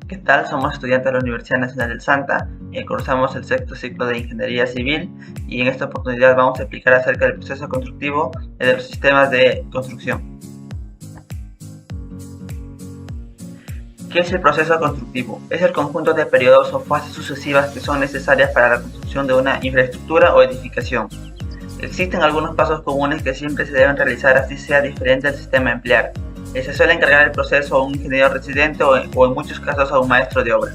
¿Qué tal? Somos estudiantes de la Universidad Nacional del Santa, cursamos el sexto ciclo de Ingeniería Civil y en esta oportunidad vamos a explicar acerca del proceso constructivo de los sistemas de construcción. ¿Qué es el proceso constructivo? Es el conjunto de periodos o fases sucesivas que son necesarias para la construcción de una infraestructura o edificación. Existen algunos pasos comunes que siempre se deben realizar así sea diferente el sistema a emplear. Se suele encargar el proceso a un ingeniero residente o en muchos casos a un maestro de obra.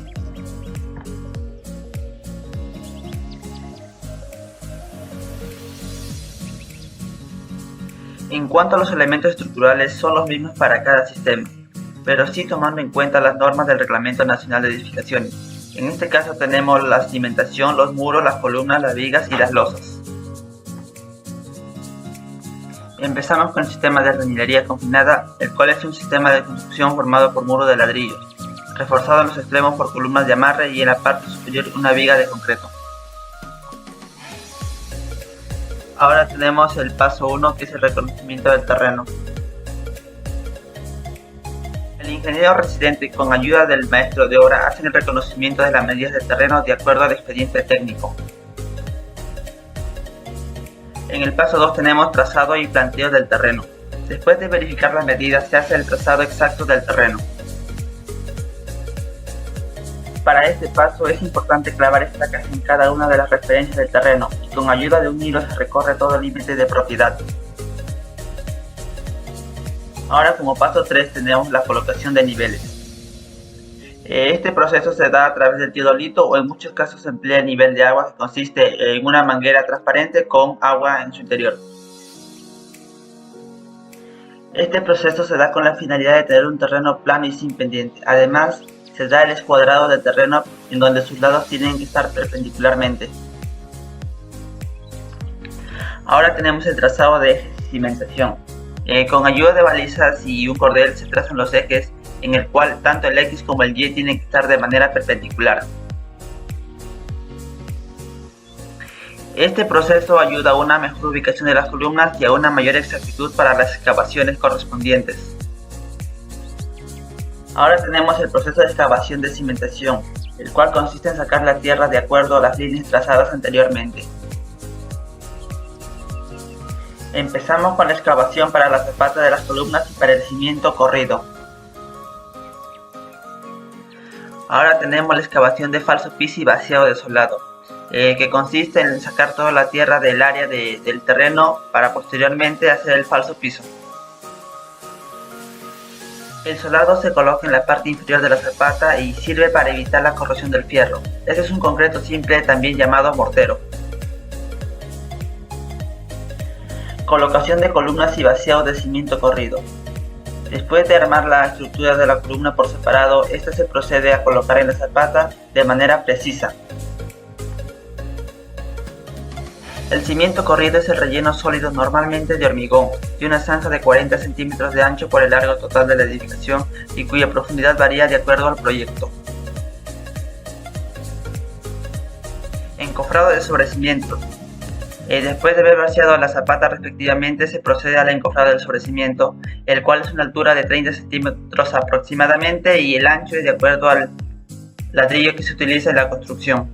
En cuanto a los elementos estructurales, son los mismos para cada sistema, pero sí tomando en cuenta las normas del Reglamento Nacional de Edificaciones. En este caso tenemos la cimentación, los muros, las columnas, las vigas y las losas. Empezamos con el sistema de albañilería confinada, el cual es un sistema de construcción formado por muros de ladrillos, reforzado en los extremos por columnas de amarre y en la parte superior una viga de concreto. Ahora tenemos el paso 1, que es el reconocimiento del terreno. El ingeniero residente, con ayuda del maestro de obra, hace el reconocimiento de las medidas del terreno de acuerdo al expediente técnico. En el paso 2 tenemos trazado y planteo del terreno. Después de verificar las medidas se hace el trazado exacto del terreno. Para este paso es importante clavar estacas en cada una de las referencias del terreno y con ayuda de un hilo se recorre todo el límite de propiedad. Ahora como paso 3 tenemos la colocación de niveles. Este proceso se da a través del teodolito o en muchos casos se emplea el nivel de agua que consiste en una manguera transparente con agua en su interior. Este proceso se da con la finalidad de tener un terreno plano y sin pendiente. Además, se da el escuadrado del terreno en donde sus lados tienen que estar perpendicularmente. Ahora tenemos el trazado de ejes y cimentación. Con ayuda de balizas y un cordel se trazan los ejes en el cual tanto el X como el Y tienen que estar de manera perpendicular. Este proceso ayuda a una mejor ubicación de las columnas y a una mayor exactitud para las excavaciones correspondientes. Ahora tenemos el proceso de excavación de cimentación, el cual consiste en sacar la tierra de acuerdo a las líneas trazadas anteriormente. Empezamos con la excavación para la zapata de las columnas y para el cimiento corrido. Ahora tenemos la excavación de falso piso y vaciado de solado, que consiste en sacar toda la tierra del área del terreno para posteriormente hacer el falso piso. El solado se coloca en la parte inferior de la zapata y sirve para evitar la corrosión del fierro. Este es un concreto simple también llamado mortero. Colocación de columnas y vaciado de cimiento corrido. Después de armar la estructura de la columna por separado, esta se procede a colocar en la zapata de manera precisa. El cimiento corrido es el relleno sólido normalmente de hormigón, de una zanja de 40 centímetros de ancho por el largo total de la edificación y cuya profundidad varía de acuerdo al proyecto. Encofrado de sobrecimientos. Después de haber vaciado la zapata respectivamente, se procede al encofrado del sobrecimiento, el cual es una altura de 30 centímetros aproximadamente y el ancho es de acuerdo al ladrillo que se utiliza en la construcción.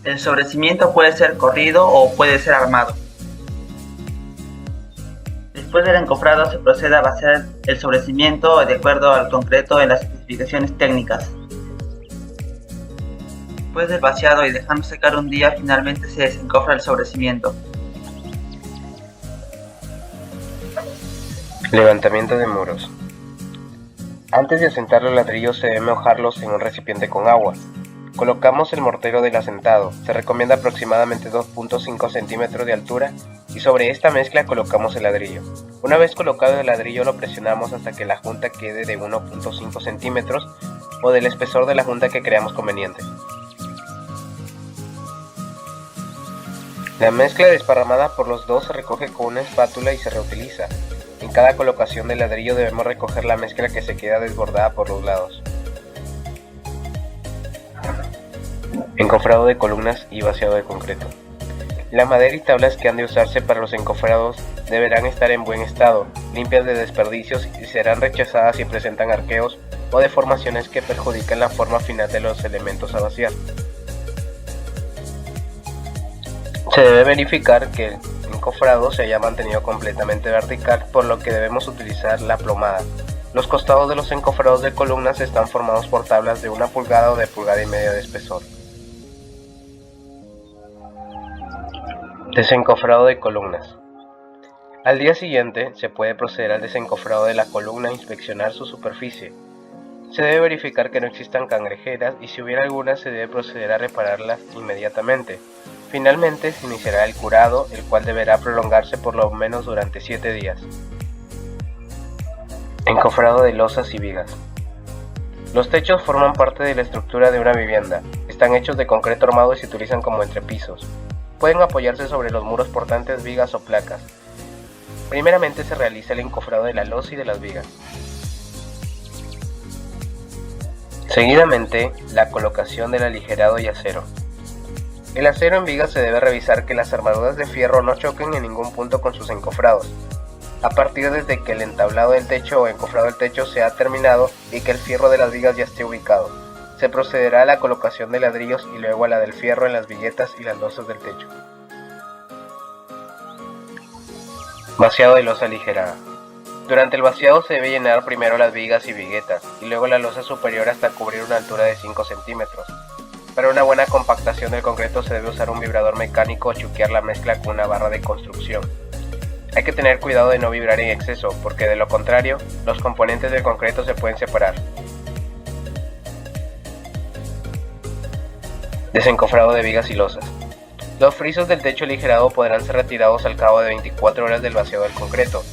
El sobrecimiento puede ser corrido o puede ser armado. Después del encofrado se procede a vaciar el sobrecimiento de acuerdo al concreto en las especificaciones técnicas. Después del vaciado y dejando secar un día, finalmente se desencofra el sobrecimiento. Levantamiento de muros. Antes de asentar los ladrillos se debe mojarlos en un recipiente con agua. Colocamos el mortero del asentado, se recomienda aproximadamente 2.5 centímetros de altura y sobre esta mezcla colocamos el ladrillo. Una vez colocado el ladrillo lo presionamos hasta que la junta quede de 1.5 centímetros o del espesor de la junta que creamos conveniente. La mezcla desparramada por los dos se recoge con una espátula y se reutiliza. En cada colocación del ladrillo debemos recoger la mezcla que se queda desbordada por los lados. Encofrado de columnas y vaciado de concreto. La madera y tablas que han de usarse para los encofrados deberán estar en buen estado, limpias de desperdicios y serán rechazadas si presentan arqueos o deformaciones que perjudican la forma final de los elementos a vaciar. Se debe verificar que el encofrado se haya mantenido completamente vertical, por lo que debemos utilizar la plomada. Los costados de los encofrados de columnas están formados por tablas de 1 pulgada o de 1,5 pulgadas de espesor. Desencofrado de columnas. Al día siguiente se puede proceder al desencofrado de la columna e inspeccionar su superficie. Se debe verificar que no existan cangrejeras y si hubiera alguna se debe proceder a repararlas inmediatamente. Finalmente se iniciará el curado, el cual deberá prolongarse por lo menos durante 7 días. Encofrado de losas y vigas. Los techos forman parte de la estructura de una vivienda. Están hechos de concreto armado y se utilizan como entrepisos. Pueden apoyarse sobre los muros portantes vigas o placas. Primeramente se realiza el encofrado de la losa y de las vigas. Seguidamente, la colocación del aligerado y acero. El acero en vigas se debe revisar que las armaduras de fierro no choquen en ningún punto con sus encofrados, a partir desde que el entablado del techo o encofrado del techo sea terminado y que el fierro de las vigas ya esté ubicado. Se procederá a la colocación de ladrillos y luego a la del fierro en las viguetas y las losas del techo. Vaciado de losa aligerada. Durante el vaciado se debe llenar primero las vigas y viguetas y luego la losa superior hasta cubrir una altura de 5 centímetros. Para una buena compactación del concreto se debe usar un vibrador mecánico o chuquear la mezcla con una barra de construcción. Hay que tener cuidado de no vibrar en exceso, porque de lo contrario, los componentes del concreto se pueden separar. Desencofrado de vigas y losas. Los frisos del techo aligerado podrán ser retirados al cabo de 24 horas del vaciado del concreto.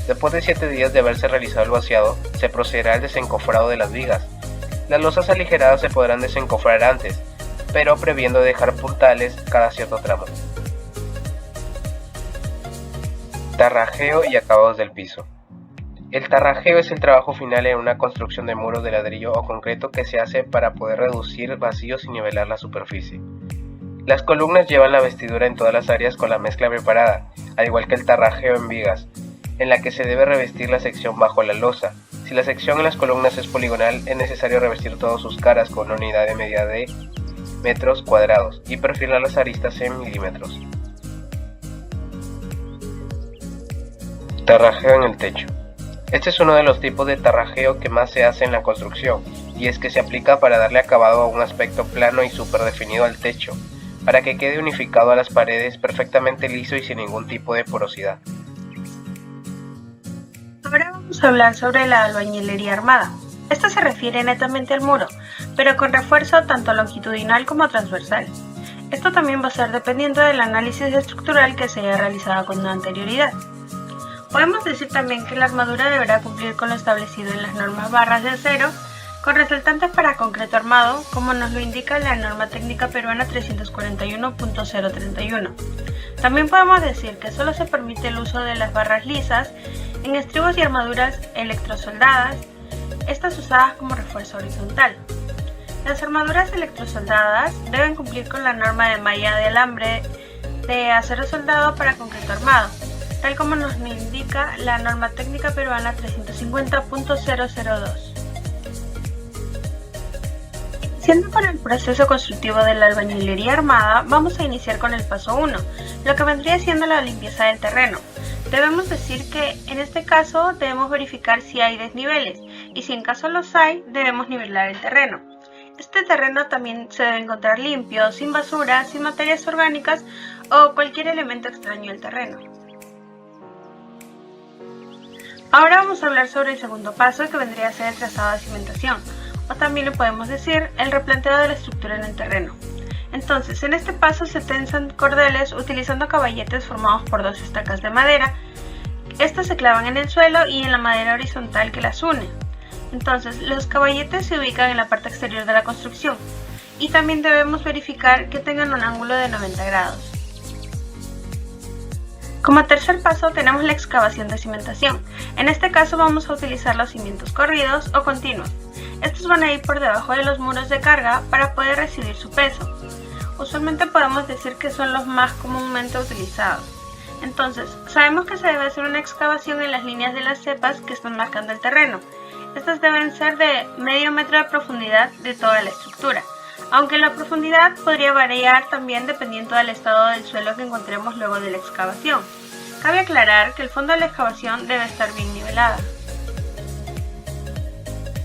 Después de 7 días de haberse realizado el vaciado, se procederá al desencofrado de las vigas. Las losas aligeradas se podrán desencofrar antes, pero previendo dejar puntales cada cierto tramo. Tarrajeo y acabados del piso. El tarrajeo es el trabajo final en una construcción de muros de ladrillo o concreto que se hace para poder reducir vacíos y nivelar la superficie. Las columnas llevan la vestidura en todas las áreas con la mezcla preparada, al igual que el tarrajeo en vigas, en la que se debe revestir la sección bajo la losa. Si la sección en las columnas es poligonal, es necesario revestir todas sus caras con una unidad de medida de metros cuadrados y perfilar las aristas en milímetros. Tarrajeo en el techo. Este es uno de los tipos de tarrajeo que más se hace en la construcción, y es que se aplica para darle acabado a un aspecto plano y súper definido al techo, para que quede unificado a las paredes perfectamente liso y sin ningún tipo de porosidad. Ahora vamos a hablar sobre la albañilería armada. Esta se refiere netamente al muro, pero con refuerzo tanto longitudinal como transversal. Esto también va a ser dependiendo del análisis estructural que se haya realizado con anterioridad. Podemos decir también que la armadura deberá cumplir con lo establecido en las normas barras de acero, con resaltantes para concreto armado, como nos lo indica la norma técnica peruana 341.031. También podemos decir que solo se permite el uso de las barras lisas en estribos y armaduras electrosoldadas, estas usadas como refuerzo horizontal. Las armaduras electrosoldadas deben cumplir con la norma de malla de alambre de acero soldado para concreto armado, tal como nos indica la norma técnica peruana 350.002. Iniciando con el proceso constructivo de la albañilería armada, vamos a iniciar con el paso 1, lo que vendría siendo la limpieza del terreno. Debemos decir que en este caso debemos verificar si hay desniveles y si en caso los hay, debemos nivelar el terreno. Este terreno también se debe encontrar limpio, sin basura, sin materias orgánicas o cualquier elemento extraño del terreno. Ahora vamos a hablar sobre el segundo paso, que vendría a ser el trazado de cimentación, o también le podemos decir el replanteo de la estructura en el terreno. Entonces, en este paso se tensan cordeles utilizando caballetes formados por 2 estacas de madera. Estas se clavan en el suelo y en la madera horizontal que las une. Entonces, los caballetes se ubican en la parte exterior de la construcción y también debemos verificar que tengan un ángulo de 90 grados. Como tercer paso tenemos la excavación de cimentación. En este caso vamos a utilizar los cimientos corridos o continuos. Estos van a ir por debajo de los muros de carga para poder recibir su peso. Usualmente podemos decir que son los más comúnmente utilizados. Entonces, sabemos que se debe hacer una excavación en las líneas de las cepas que están marcando el terreno. Estas deben ser de medio metro de profundidad de toda la estructura, aunque la profundidad podría variar también dependiendo del estado del suelo que encontremos luego de la excavación. Cabe aclarar que el fondo de la excavación debe estar bien nivelada.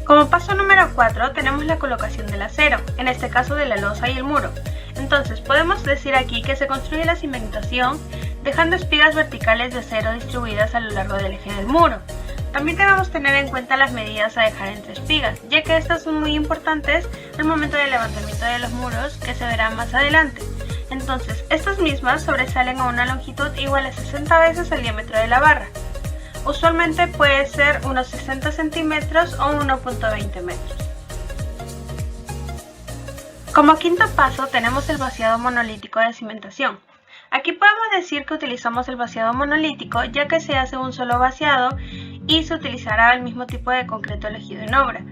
Como paso número 4 tenemos la colocación del acero, en este caso de la losa y el muro. Entonces podemos decir aquí que se construye la cimentación dejando espigas verticales de acero distribuidas a lo largo del eje del muro. También debemos tener en cuenta las medidas a dejar entre espigas, ya que estas son muy importantes al momento del levantamiento de los muros que se verá más adelante. Entonces estas mismas sobresalen a una longitud igual a 60 veces el diámetro de la barra. Usualmente puede ser unos 60 centímetros o 1.20 metros. Como quinto paso tenemos el vaciado monolítico de cimentación. Aquí podemos decir que utilizamos el vaciado monolítico ya que se hace un solo vaciado y se utilizará el mismo tipo de concreto elegido en obra,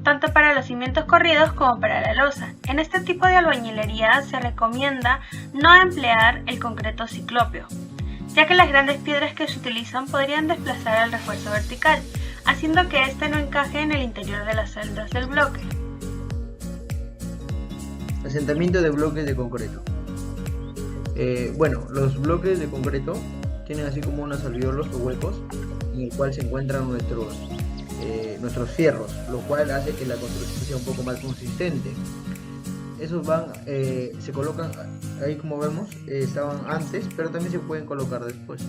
tanto para los cimientos corridos como para la losa. En este tipo de albañilería se recomienda no emplear el concreto ciclópeo, ya que las grandes piedras que se utilizan podrían desplazar al refuerzo vertical, haciendo que éste no encaje en el interior de las celdas del bloque. Asentamiento de bloques de concreto. Los bloques de concreto tienen así como unos alveolos o huecos en el cual se encuentran nuestros fierros, lo cual hace que la construcción sea un poco más consistente. Esos se colocan ahí, como vemos, estaban antes, pero también se pueden colocar después.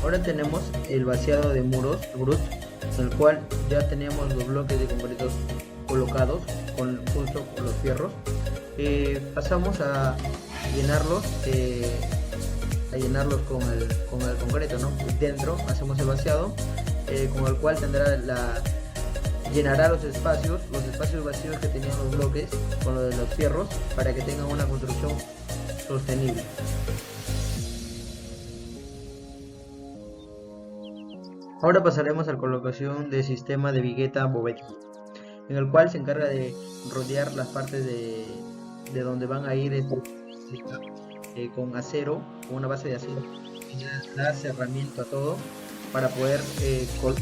Ahora tenemos el vaciado de muros brut, en el cual ya teníamos los bloques de concreto colocados justo con los fierros. Pasamos a llenarlos con el concreto, ¿no? Dentro hacemos el vaciado, con el cual llenará los espacios vacíos que tenían los bloques con lo de los fierros, para que tengan una construcción sostenible. Ahora pasaremos a la colocación del sistema de vigueta bovedilla, en el cual se encarga de rodear las partes de donde van a ir con acero, con una base de acero, y da cerramiento a todo para poder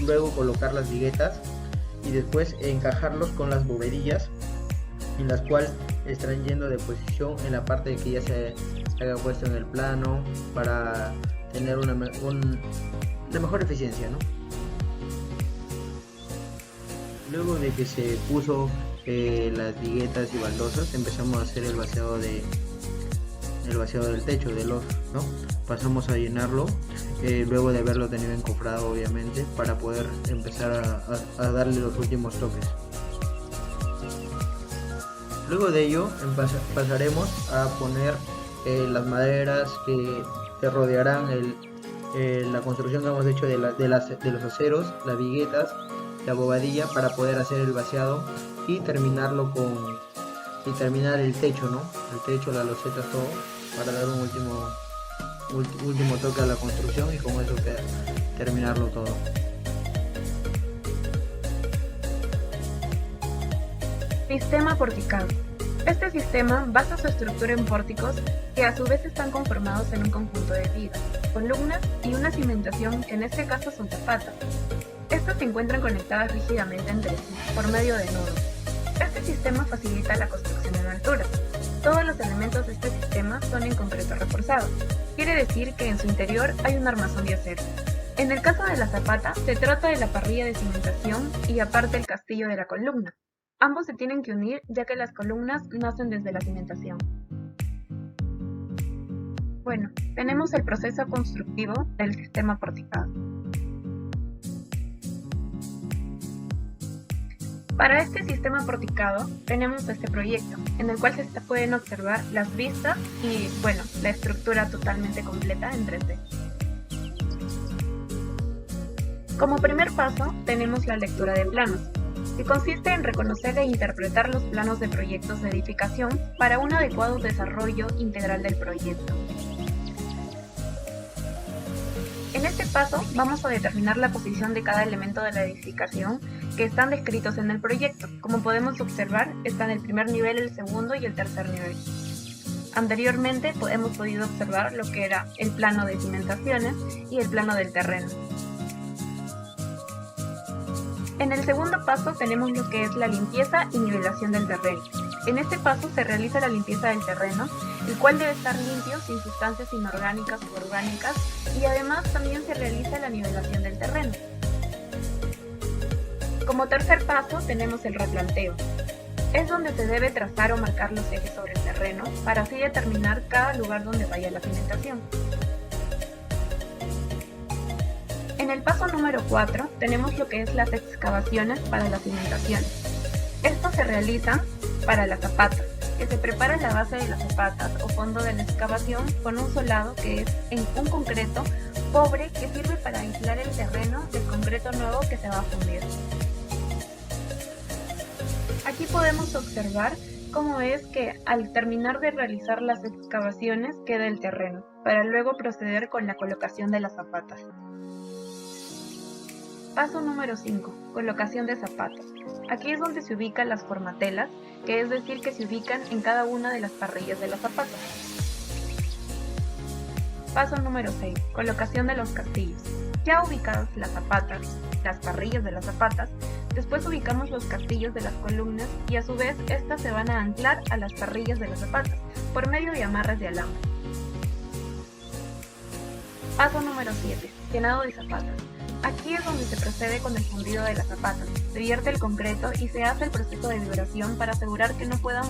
luego colocar las viguetas y después encajarlos con las bovedillas, en las cuales estarán yendo de posición en la parte que ya se haya puesto en el plano, para tener una mejor eficiencia, ¿no? Luego de que se puso las viguetas y baldosas, empezamos a hacer el vaciado del techo del loft, ¿no? Pasamos a llenarlo, luego de haberlo tenido encofrado, obviamente, para poder empezar a darle los últimos toques. Luego de ello pasaremos a poner las maderas que rodearán la construcción que hemos hecho de los aceros, las viguetas, la bobadilla, para poder hacer el vaciado y terminar el techo, ¿no? El techo, las losetas, todo, para dar un último toque a la construcción, y con eso terminarlo todo. Sistema porticado. Este sistema basa su estructura en pórticos que a su vez están conformados en un conjunto de vigas, columnas y una cimentación, en este caso son zapatas. Estas se encuentran conectadas rígidamente entre sí por medio de nudos. Este sistema facilita la construcción en altura. Todos los elementos de este sistema son en concreto reforzado. Quiere decir que en su interior hay un armazón de acero. En el caso de la zapata, se trata de la parrilla de cimentación y aparte el castillo de la columna. Ambos se tienen que unir, ya que las columnas nacen desde la cimentación. Bueno, tenemos el proceso constructivo del sistema porticado. Para este sistema porticado tenemos este proyecto, en el cual se pueden observar las vistas y, la estructura totalmente completa en 3D. Como primer paso, tenemos la lectura de planos, que consiste en reconocer e interpretar los planos de proyectos de edificación para un adecuado desarrollo integral del proyecto. En este paso vamos a determinar la posición de cada elemento de la edificación que están descritos en el proyecto. Como podemos observar, están el primer nivel, el segundo y el tercer nivel. Anteriormente hemos podido observar lo que era el plano de cimentaciones y el plano del terreno. En el segundo paso tenemos lo que es la limpieza y nivelación del terreno. En este paso se realiza la limpieza del terreno, el cual debe estar limpio, sin sustancias inorgánicas u orgánicas, y además también se realiza la nivelación del terreno. Como tercer paso tenemos el replanteo. Es donde se debe trazar o marcar los ejes sobre el terreno para así determinar cada lugar donde vaya la cimentación. En el paso número 4 tenemos lo que es las excavaciones para la cimentación. Estos se realizan para las zapatas, que se prepara la base de las zapatas o fondo de la excavación con un solado que es en un concreto pobre que sirve para aislar el terreno del concreto nuevo que se va a fundir. Aquí podemos observar cómo es que al terminar de realizar las excavaciones queda el terreno, para luego proceder con la colocación de las zapatas. Paso número 5. Colocación de zapatos. Aquí es donde se ubican las formatelas, que es decir que se ubican en cada una de las parrillas de los zapatos. Paso número 6. Colocación de los castillos. Ya ubicadas las zapatas, las parrillas de las zapatas, después ubicamos los castillos de las columnas y a su vez estas se van a anclar a las parrillas de las zapatas por medio de amarres de alambre. Paso número 7. Llenado de zapatas. Aquí es donde se procede con el fundido de las zapatas. Se vierte el concreto y se hace el proceso de vibración para asegurar que no puedan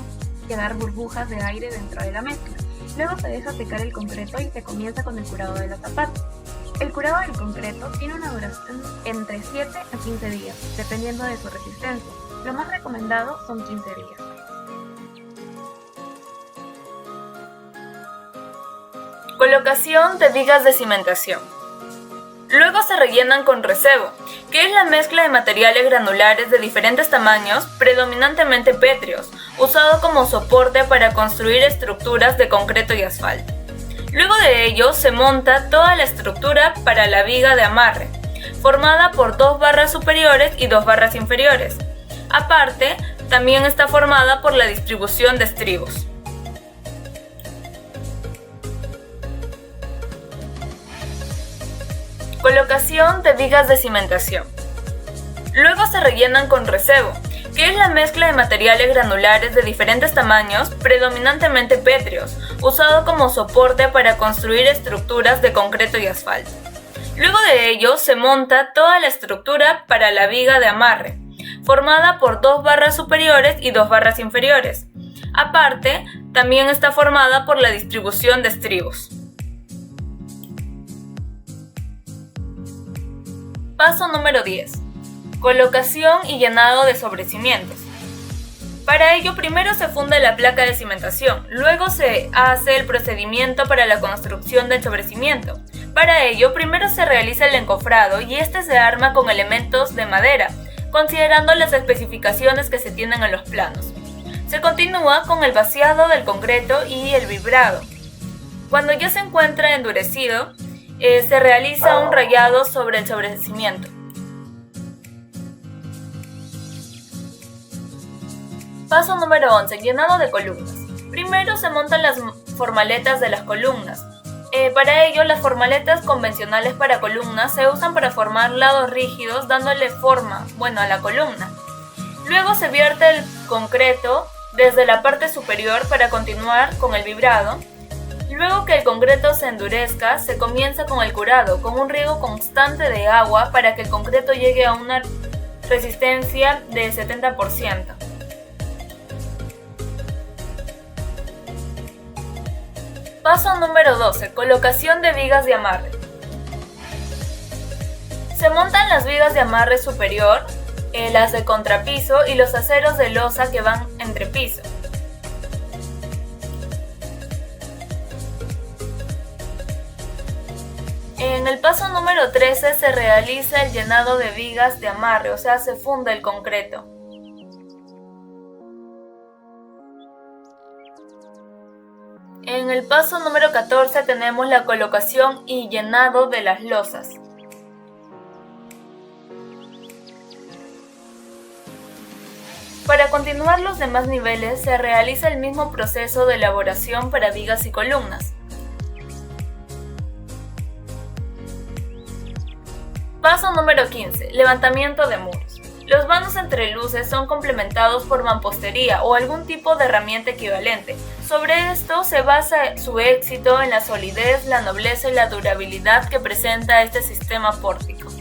quedar burbujas de aire dentro de la mezcla. Luego se deja secar el concreto y se comienza con el curado de las zapatas. El curado del concreto tiene una duración entre 7 a 15 días, dependiendo de su resistencia. Lo más recomendado son 15 días. Colocación de vigas de cimentación. Luego se rellenan con recebo, que es la mezcla de materiales granulares de diferentes tamaños, predominantemente pétreos, usado como soporte para construir estructuras de concreto y asfalto. Luego de ello se monta toda la estructura para la viga de amarre, formada por 2 barras superiores y 2 barras inferiores. Aparte, también está formada por la distribución de estribos. Colocación de vigas de cimentación. Luego se rellenan con recebo, que es la mezcla de materiales granulares de diferentes tamaños, predominantemente pétreos, usado como soporte para construir estructuras de concreto y asfalto. Luego de ello se monta toda la estructura para la viga de amarre, formada por 2 barras superiores y 2 barras inferiores. Aparte, también está formada por la distribución de estribos. Paso número 10. Colocación y llenado de sobrecimientos. Para ello primero se funde la placa de cimentación, luego se hace el procedimiento para la construcción del sobrecimiento. Para ello primero se realiza el encofrado y este se arma con elementos de madera, considerando las especificaciones que se tienen en los planos. Se continúa con el vaciado del concreto y el vibrado. Cuando ya se encuentra endurecido, se realiza un rayado sobre el sobrecimiento. Paso número 11. Llenado de columnas. Primero se montan las formaletas de las columnas. Para ello, las formaletas convencionales para columnas se usan para formar lados rígidos, dándole forma, a la columna. Luego se vierte el concreto desde la parte superior para continuar con el vibrado. Luego que el concreto se endurezca, se comienza con el curado, con un riego constante de agua para que el concreto llegue a una resistencia de 70%. Paso número 12. Colocación de vigas de amarre. Se montan las vigas de amarre superior, las de contrapiso y los aceros de losa que van entre piso. En el paso número 13 se realiza el llenado de vigas de amarre, o sea, se funde el concreto. En el paso número 14 tenemos la colocación y llenado de las losas. Para continuar los demás niveles se realiza el mismo proceso de elaboración para vigas y columnas. Paso número 15. Levantamiento de muros. Los vanos entre luces son complementados por mampostería o algún tipo de herramienta equivalente. Sobre esto se basa su éxito en la solidez, la nobleza y la durabilidad que presenta este sistema pórtico.